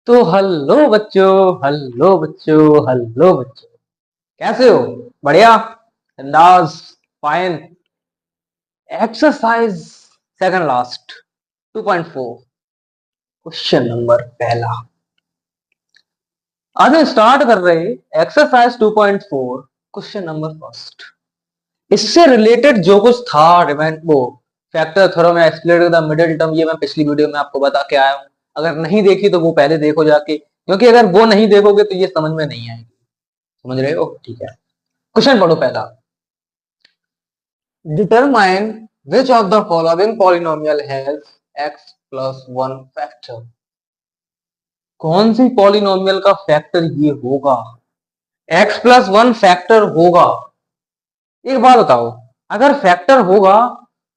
तो हेलो बच्चों, हेलो बच्चों, हेलो बच्चों। हेलो बच्चों, कैसे हो? बढ़िया, अंदाज, fine. Exercise second last 2.4, question number पहला। आज हम स्टार्ट कर रहे एक्सरसाइज 2.4, क्वेश्चन नंबर फर्स्ट। इससे रिलेटेड जो कुछ था रिमेंट वो फैक्टर थ्योरम या एक्सप्लेन द मिडिल टर्म, ये मैं पिछली वीडियो में आपको बता के आया हूं। अगर नहीं देखी तो वो पहले देखो जाके, क्योंकि अगर वो नहीं देखोगे तो ये समझ में नहीं आएगी। समझ रहे हो? ठीक है, क्वेश्चन पढ़ो पहला। Determine which of the following polynomial has x plus one factor. कौन सी पॉलिनोमियल का फैक्टर ये होगा? x प्लस वन फैक्टर होगा। एक बात बताओ, अगर फैक्टर होगा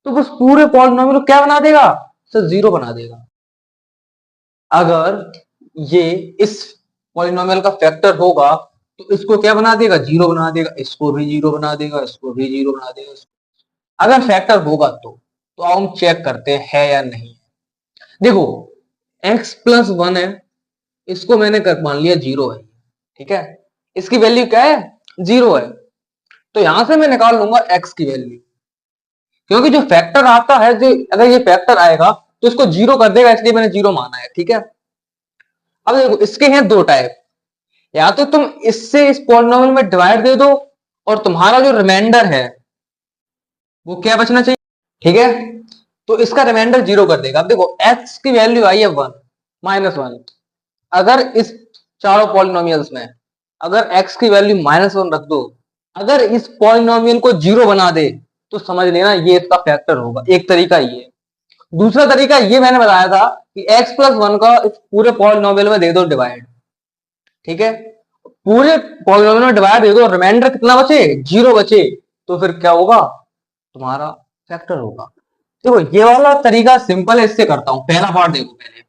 तो बस पूरे पॉलिनोमियल को क्या बना देगा? सर जीरो बना देगा। अगर ये इस पॉलिनोमियल का फैक्टर होगा तो इसको क्या बना देगा? जीरो बना देगा। इसको भी जीरो बना देगा, इसको भी जीरो बना देगा। अगर फैक्टर होगा तो हम चेक करते हैं या नहीं। देखो, x प्लस वन है, इसको मैंने कर मान लिया जीरो है। ठीक है, इसकी वैल्यू क्या है? जीरो है। तो यहां से मैं निकाल लूंगा x की वैल्यू, क्योंकि जो फैक्टर आता है, जो अगर ये फैक्टर आएगा तो इसको जीरो कर देगा, इसलिए मैंने जीरो माना है। ठीक है, अब देखो इसके हैं दो टाइप। या तो तुम इससे इस पॉलिनोमियल में डिवाइड दे दो और तुम्हारा जो रिमाइंडर है वो क्या बचना चाहिए। ठीक है, तो इसका रिमाइंडर जीरो कर देगा। अब देखो x की वैल्यू आई है वन, माइनस वन। अगर इस चारों पॉलिनोमियल्स में अगर x की वैल्यू माइनस वन रख दो, अगर इस पॉलिनोमियल को जीरो बना दे तो समझ लेना ये इसका फैक्टर होगा। एक तरीका ये। दूसरा तरीका ये मैंने बताया था कि x प्लस वन का इस पूरे पॉलिनोमियल में दे दो डिवाइड। ठीक है, पूरे पॉलिनोमियल में डिवाइड दे दो, रिमाइंडर कितना बचे? जीरो बचे, तो फिर क्या होगा? तुम्हारा फैक्टर होगा। देखो ये वाला तरीका सिंपल है, इससे करता हूं। पहला पार्ट देखो पहले,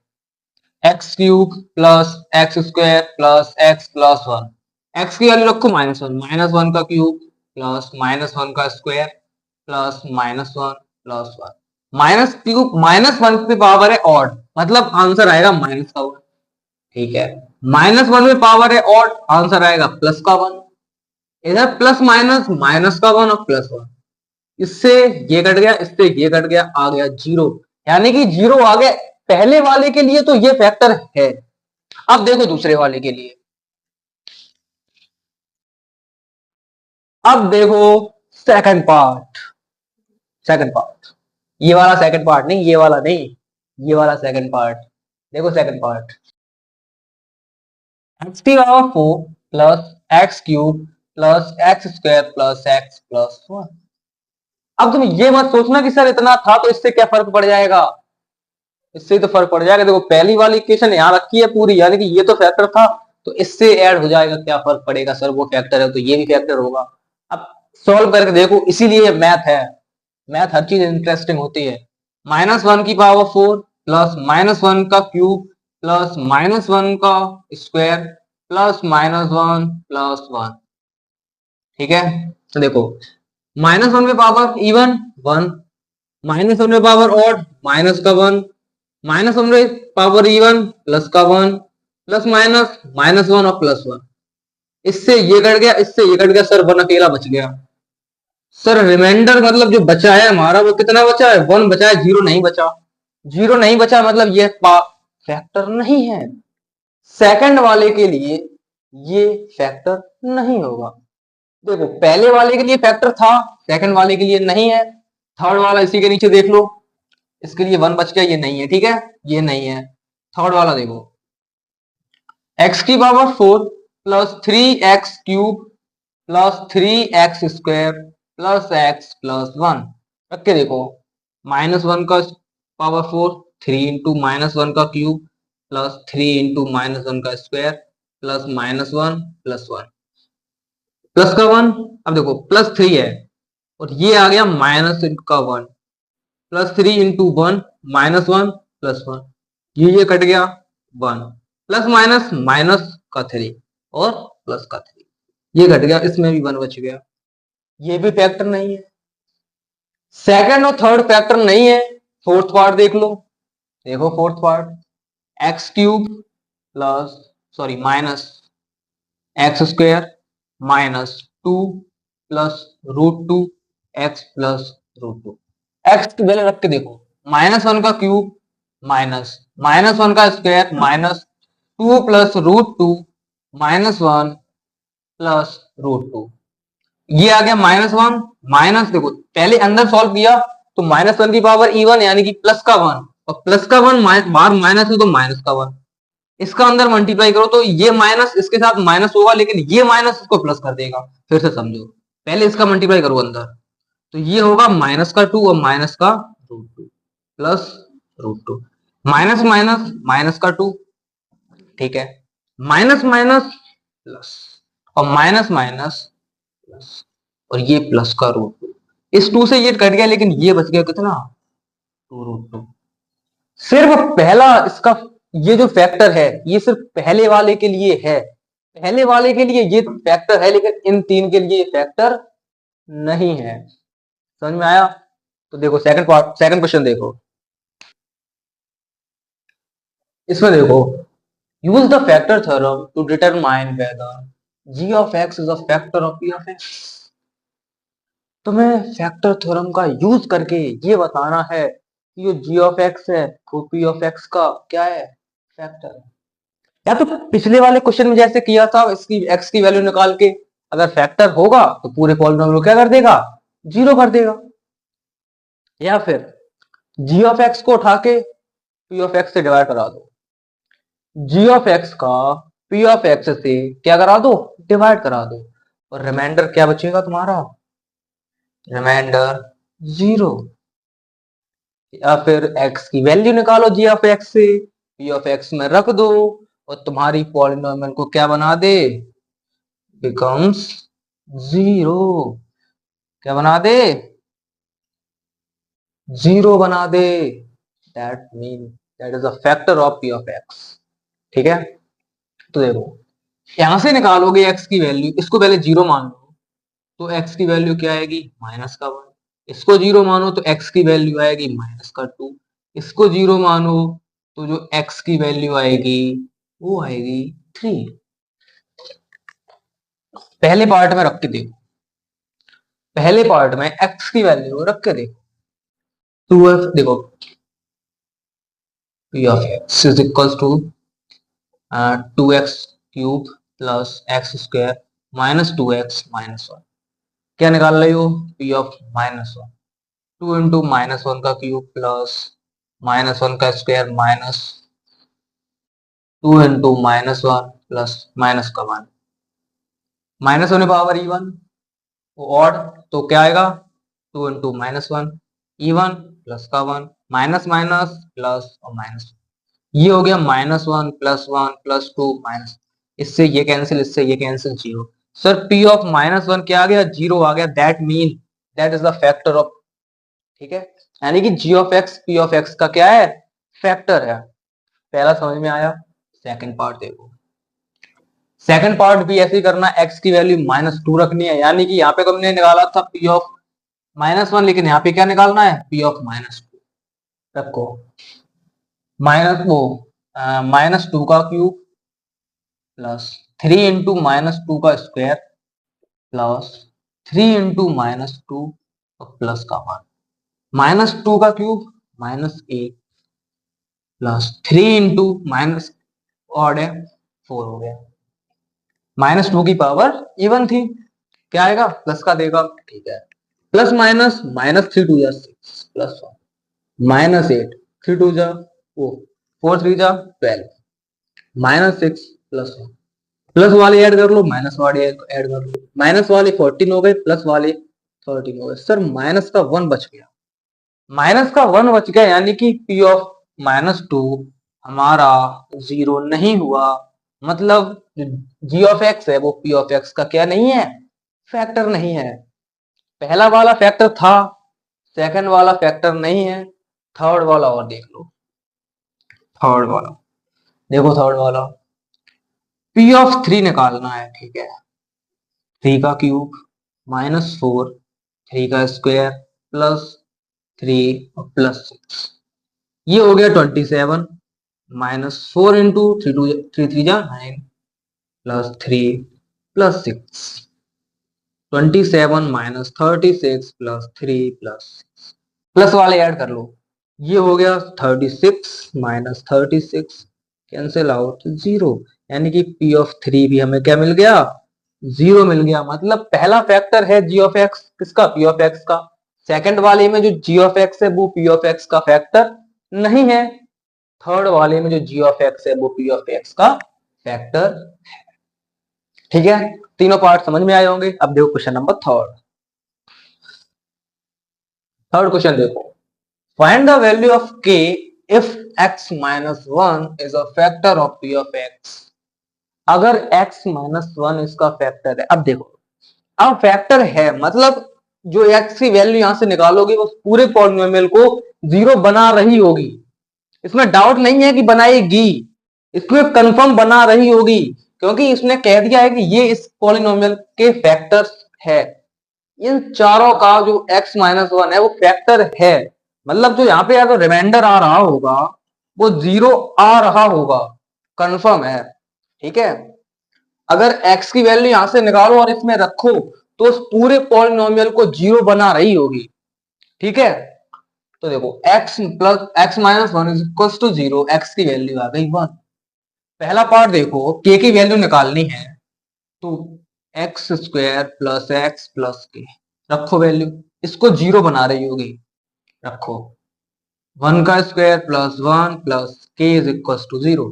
x cube plus x square plus X plus one. X की वैल्यू रखो माइनस वन, माइनस वन का क्यूब प्लस माइनस वन का square plus minus one plus one. Minus cube minus one की पावर है odd, मतलब answer आएगा minus का one. ठीक है, माइनस वन में पावर है ऑड, आंसर आएगा प्लस का वन। इधर प्लस माइनस, माइनस का वन और प्लस वन। इससे ये कट गया, इससे ये कट गया, आ गया जीरो। यानी कि जीरो आ गया पहले वाले के लिए, तो ये फैक्टर है। अब देखो दूसरे वाले के लिए। अब देखो सेकंड पार्ट। सेकंड पार्ट, ये वाला सेकंड पार्ट नहीं, ये वाला नहीं, ये वाला सेकंड पार्ट। देखो सेकंड पार्ट, एक्स की power four plus x cube plus x square plus X plus one. अब तुम ये मत सोचना कि सर इतना था तो इससे क्या फर्क पड़ जाएगा। इससे तो फर्क पड़ जाएगा। देखो पहली वाली इक्वेशन यहाँ रखी है पूरी, यानी कि ये तो फैक्टर था, तो इससे ऐड हो जाएगा। क्या फर्क पड़ेगा सर, वो फैक्टर है तो ये भी फैक्टर होगा। अब सॉल्व करके देखो, इसीलिए मैथ है। मैथ हर चीज इंटरेस्टिंग होती है। माइनस वन की power four plus minus one का क्यूब प्लस माइनस वन का square plus minus one plus one. ठीक है, तो देखो माइनस वन में power even one, minus one में पावर ऑड माइनस का वन, माइनस वन में पावर इवन प्लस का one, plus minus minus one और प्लस वन। इससे ये कट गया, इससे ये कट गया, सर वन अकेला बच गया। सर रिमाइंडर मतलब जो बचा है हमारा वो कितना बचा है? वन बचा है, जीरो नहीं बचा। जीरो नहीं बचा मतलब ये फैक्टर नहीं है। सेकंड वाले के लिए ये फैक्टर नहीं होगा। देखो पहले वाले के लिए फैक्टर था, सेकंड वाले के लिए नहीं है। थर्ड वाला इसी के नीचे देख लो, इसके लिए वन बच गया, ये नहीं है। ठीक है, ये नहीं है। थर्ड वाला देखो, एक्स की power four plus three X cube plus three X square plus X plus one. रख के देखो, माइनस वन का power four, three into minus one का cube plus three into minus one का square plus minus one plus one, plus का one. अब देखो plus three है और ये आ गया माइनस का one, plus three into one minus one plus one, ये कट गया वन, प्लस माइनस माइनस का थ्री और प्लस का थ्री, ये घट गया, इसमें भी वन बच गया। ये भी फैक्टर नहीं है। सेकंड और थर्ड फैक्टर नहीं है। फोर्थ पार्ट देख लो। देखो fourth part, x cube plus sorry minus x square minus 2 plus root 2 x plus root 2। X की वैल्यू रख के देखो, -1 का क्यूब माइनस -1 का square minus 2 plus root 2 -1 plus root 2। ये आ गया -1 माइनस, देखो पहले अंदर सॉल्व किया तो -1 की पावर इवन यानी कि प्लस का 1, और प्लस का 1 बार माइनस है तो माइनस का 1। इसका अंदर मल्टीप्लाई करो तो ये माइनस इसके साथ माइनस होगा, लेकिन ये माइनस इसको प्लस कर देगा। फिर से समझो, पहले इसका मल्टीप्लाई करो अंदर, तो ये होगा -2 और माइनस का root 2 plus root 2, minus minus minus का 2, ठीक है, माइनस माइनस प्लस, और माइनस माइनस प्लस, और ये प्लस का रूट 2। इस 2 से ये कट गया, लेकिन ये बच गया कितना, 2√2। सिर्फ पहला इसका ये जो फैक्टर है ये सिर्फ पहले वाले के लिए है, पहले वाले के लिए ये फैक्टर है, लेकिन इन तीन के लिए ये फैक्टर नहीं है। समझ में आया? तो देखो सेकंड क्वेश्चन देखो, इसमें देखो, use the factor theorem to determine whether g of x is a factor of p of x। तुम्हें फैक्टर थ्योरम का यूज करके ये बताना है कि जो g of x है वो p of x का क्या है, फैक्टर है। या तो पिछले वाले क्वेश्चन में जैसे किया था, इसकी x की वैल्यू निकाल के अगर फैक्टर होगा तो पूरे पॉलिनोमियल को क्या कर देगा, जीरो कर देगा। या फिर g of x को उठा के p of x से डिवाइड करा दो, g of x का p of x से क्या करा दो, डिवाइड करा दो, और रिमाइंडर क्या बचेगा तुम्हारा, रिमाइंडर 0। या फिर x की वैल्यू निकालो g of x से, p of x में रख दो, और तुम्हारी पॉलिनोमियल को क्या बना दे, बिकम्स 0। क्या बना दे, 0 बना दे। That mean that is a factor of p of x। ठीक है, तो देखो यहां से निकालोगे x की वैल्यू, इसको पहले 0 मान लो तो x की वैल्यू क्या आएगी, -1। इसको 0 मानो तो x की वैल्यू आएगी -2। इसको 0 मानो तो जो x की वैल्यू आएगी वो आएगी 3। पहले पार्ट में रख के देखो, पहले पार्ट में x की वैल्यू रख के देखो, 2f देखो, p of x is equals to 2x cube plus x square minus 2x minus 1। क्या निकाल रहे हो, p of -1, 2 इंटू -1 का क्यूब प्लस -1 का square minus 2 into -1 plus minus का 1, माइनस होने पावर इवन ऑड, तो क्या आएगा 2 इंटू -1 इवन प्लस का 1, माइनस माइनस प्लस और माइनस, ये हो गया -1 +1 +2 माइनस, इससे ये कैंसिल, इससे ये कैंसिल, 0। सर p ऑफ -1 क्या आ गया, 0 आ गया। That mean that is the factor of, ठीक है, यानी कि g of x p of x का क्या है, फैक्टर है। पहला समझ में आया। सेकंड पार्ट देखो, सेकंड पार्ट भी ऐसे ही करना, x की वैल्यू -2 रखनी है, यानी कि यहाँ पे तुमने निकाला था p ऑफ -1, लेकिन यहाँ पे क्या निकालना है, p ऑफ -2 रखो, माइनस वो -2 का क्यूब प्लस 3 इंटू -2 का स्क्वायर प्लस 3 इंटू -2 और प्लस का 1, -2 का cube -8 plus 3 into minus odd है 4 हो गया, -2 की पावर इवन थी, क्या आएगा, प्लस का देगा, ठीक है, प्लस माइनस -3 2 जा 6 प्लस 1 -8 3 2 जा 4 4 3 जा 12 -6 प्लस 1, प्लस वाले ऐड कर लो, माइनस वाले ऐड कर लो, माइनस वाले 14 हो गए, प्लस वाले 13 हो गए। सर माइनस का 1 बच गया, माइनस का 1 बच गया, यानी कि p ऑफ -2 हमारा 0 नहीं हुआ, मतलब g ऑफ x है वो p ऑफ x का क्या नहीं है, फैक्टर नहीं है। पहला वाला फैक्टर था, सेकंड वाला फैक्टर नहीं है, थर्ड वाला और देख लो, थर्ड वाला देखो, थर्ड वाला p ऑफ 3 निकालना है, ठीक है, 3 का क्यूब -4 3 का स्क्वायर प्लस 3 और प्लस 6, ये हो गया 27 -4 इंटू 3 जा 9 plus 3 plus 6 27 minus 36 plus 3 plus 6 plus वाले ऐड कर लो। ये हो गया 36 माइनस 36 कैंसिल आउट 0, यानी कि पी ऑफ 3 भी हमें क्या मिल गया, 0 मिल गया। मतलब पहला फैक्टर है जी ऑफ एक्स किसका, पी ऑफ एक्स का। सेकंड वाले में जो जी ऑफ एक्स है वो पी ऑफ एक्स का फैक्टर नहीं है। थर्ड वाले में जो जी ऑफ एक्स है वो पी ऑफ एक्स का फैक्टर है। ठीक है, तीनों पार्ट समझ में आए होंगे। अब देखो क्वेश्चन नंबर थर्ड क्वेश्चन देखो, find the value of k if x minus 1 is a factor of p of x। अगर x minus 1 इसका फैक्टर है, अब देखो, अब फैक्टर है मतलब जो x की वैल्यू यहां से निकालोगे उस पूरे पॉलिनोमियल को 0 बना रही होगी। इसमें डाउट नहीं है कि बनाएगी, इसमें कंफर्म बना रही होगी, क्योंकि इसने कह दिया है कि ये इस पॉलिनोमियल के फैक्टर्स है। इन चारों का जो x माइनस 1 है वो फैक्टर है, मतलब जो यहाँ पे अगर रिमाइंडर आ रहा होगा वो 0 आ रहा होगा, कंफर्म है। ठीक है, अगर x की वैल्यू यहां से निकालो और इसमें रखो तो उस पूरे पॉलिनोमियल को 0 बना रही होगी। ठीक है, तो देखो x plus x minus 1 is equal to 0, x की वैल्यू आ गई 1। पहला पार्ट देखो, k की वैल्यू निकालनी है तो x square plus X plus के रखो वैल्यू, इसको 0 बना रही होगी, रखो 1 का square plus 1 plus k is equal to 0,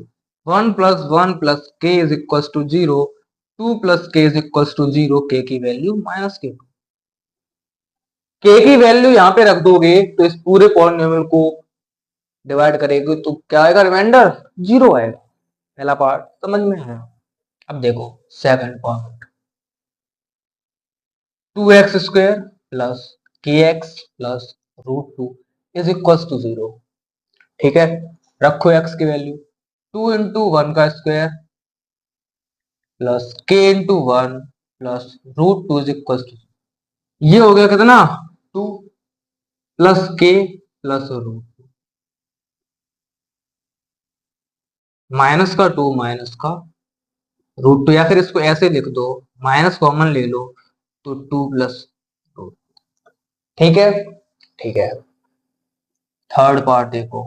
1 plus 1 plus k is equal to 0, 2 plus k is equal to 0, k की वैल्यू माइनस के की वैल्यू यहां पे रख दोगे तो इस पूरे पॉलिनोमियल को डिवाइड करेगी तो क्या आएगा, रिमाइंडर 0 आएगा। पहला पार्ट समझ में आया। अब देखो second part, 2x square plus K X plus root 2 is equal to 0। ठीक है, रखो x की वैल्यू, 2 इंटू 1 का square plus k into 1 plus root 2 is equal to, ये हो गया कितना 2 प्लस के प्लस रूट 2, माइनस का 2 माइनस का रूट 2, या फिर इसको ऐसे लिख दो, माइनस कॉमन ले लो तो 2 प्लस रूट। ठीक है, ठीक है। थर्ड पार्ट देखो,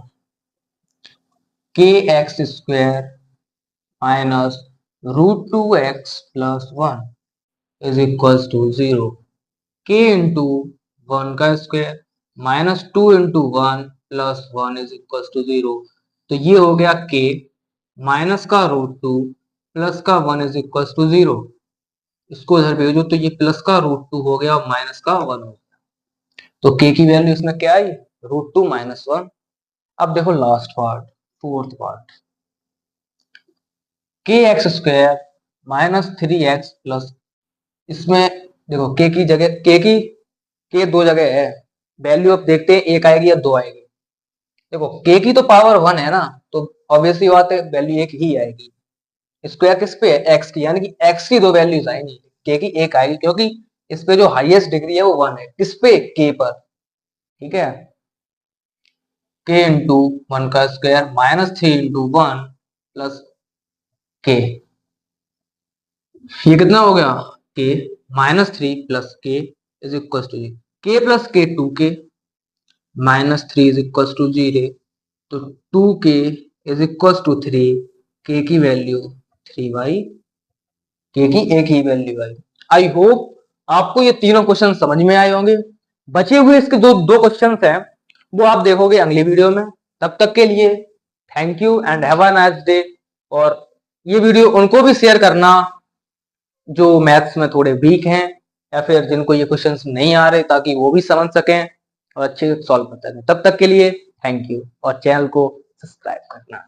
k x square minus root 2x plus 1 is equal to 0, k into 1 का square minus 2 into 1 plus 1 is equal to 0। तो ये हो गया के माइनस का रूट 2 प्लस का 1 इज इक्वल टू 0। इसको इधर भेजो तो ये प्लस का रूट 2 हो गया और माइनस का 1 हो गया। तो के की वैल्यू इसमें क्या आई, रूट 2 माइनस 1। अब देखो लास्ट पार्ट, फोर्थ पार्ट, के x square minus 3x plus, इसमें देखो के की जगह के दो जगह है, वैल्यू अब देखते हैं एक आएगी या दो आएगी। देखो के की तो पावर 1 है ना, तो ऑब्वियसली बात है वैल्यू एक ही आएगी। स्क्वायर किस पे है, एक्स की, यानी कि एक्स की दो वैल्यूज आएंगी, के की एक आएगी, क्योंकि इस पे जो हाईएस्ट डिग्री है वो 1 है, किस पे, के पर। ठीक है, के इंटू 1 का स्क्वायर माइनस 3 इंटू 1 प्लस के, ये कितना हो गया, के minus 3 plus k is equal to, के प्लस के 2k minus 3 is equal to 0, तो 2k इज इक्वल टू 3, के की वैल्यू 3y, के की एक ही वैल्यू आई। आई होप आपको ये तीनों क्वेश्चन समझ में आए होंगे। बचे हुए इसके दो दो क्वेश्चन हैं वो आप देखोगे अगली वीडियो में। तब तक के लिए thank you and have a nice day. और ये वीडियो उनको भी शेयर करना जो मैथ्स में थोड़े वीक हैं या फिर जिनको ये क्वेश्चंस नहीं आ रहे, ताकि वो भी समझ सकें और अच्छे से सॉल्व कर सकें। तब तक के लिए थैंक यू और चैनल को सब्सक्राइब करना।